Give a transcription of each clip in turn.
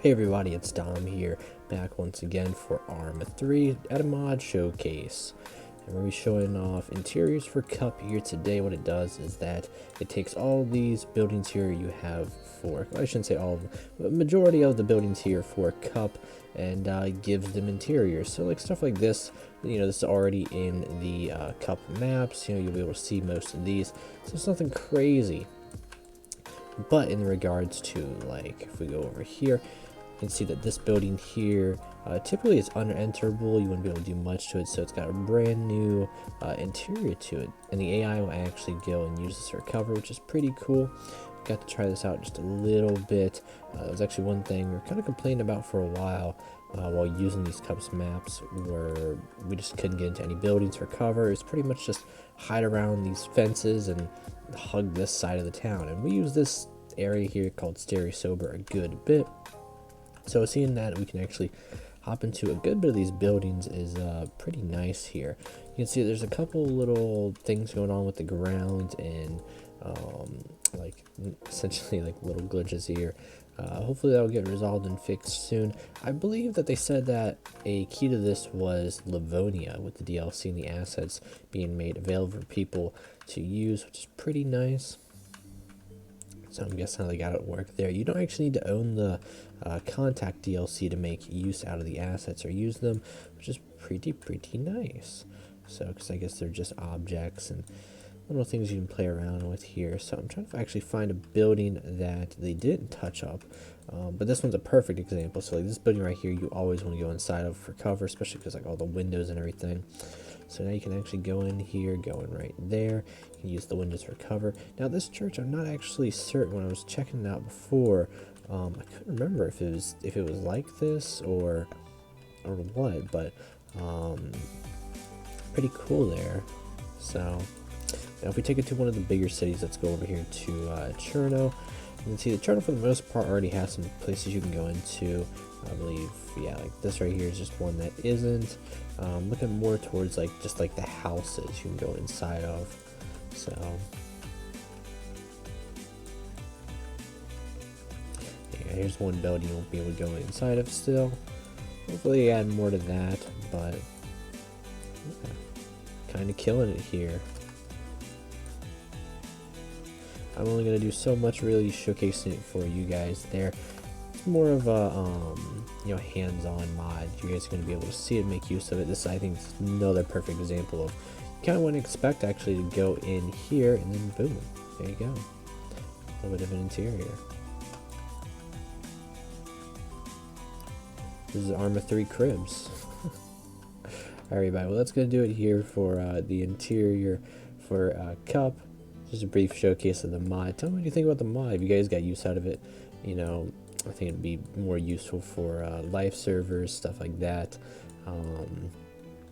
Hey everybody, it's Dom here, back once again for Arma 3 at a mod showcase. And we're going to be showing off interiors for Cup here today. What it does is that it takes all these buildings here you have for, I shouldn't say all of them, but majority of the buildings here for Cup and gives them interiors. So like stuff like this, you know, this is already in the Cup maps, you know, you'll be able to see most of these. So it's nothing crazy. But in regards to, like, if we go over here, you can see that this building here typically is unenterable. You wouldn't be able to do much to it, so it's got a brand new interior to it, and the AI will actually go and use this for cover, which is pretty cool. Got to try this out just a little bit. It was actually one thing we were kind of complaining about for a while while using these Cups maps, where we just couldn't get into any buildings for cover. It's pretty much just hide around these fences and hug this side of the town, and we use this area here called Stary Sober a good bit. So seeing that we can actually hop into a good bit of these buildings is pretty nice here. You can see there's a couple little things going on with the ground and like essentially like little glitches here. Hopefully that'll get resolved and fixed soon. I believe that they said that a key to this was Livonia, with the DLC and the assets being made available for people to use, which is pretty nice. So I'm guessing how they got it work there. You don't actually need to own the Contact DLC to make use out of the assets or use them, which is pretty nice. So, because I guess they're just objects and little things you can play around with here. So I'm trying to actually find a building that they didn't touch up, but this one's a perfect example. So like this building right here, you always want to go inside of for cover, especially because like all the windows and everything. So now you can actually go in here, go in right there. You can use the windows for cover. Now this church, I'm not actually certain. When I was checking it out before, I couldn't remember if it was like this or what, but pretty cool there. So now if we take it to one of the bigger cities, let's go over here to Cherno. You can see that Cherno for the most part already has some places you can go into. I believe, yeah, like this right here is just one that isn't. Looking more towards like just like the houses you can go inside of. So yeah, here's one building you won't be able to go inside of still. Hopefully add more to that, but yeah, kind of killing it here. I'm only going to do so much, really showcasing it for you guys there. It's more of a you know, hands-on mod. You guys are going to be able to see it, make use of it. This, I think, is another perfect example of you kind of want to expect actually to go in here and then boom, there you go, a little bit of an interior. This is Arma 3 cribs. Alright, well, that's going to do it here for the interior for Cup. Just a brief showcase of the mod. Tell me what you think about the mod. If you guys got use out of it, you know, I think it'd be more useful for life servers, stuff like that.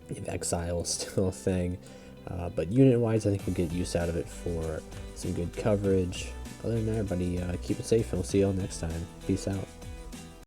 If Exile is still a thing, but unit-wise, I think we'll get use out of it for some good coverage. Other than that, everybody, keep it safe, and we'll see y'all next time. Peace out.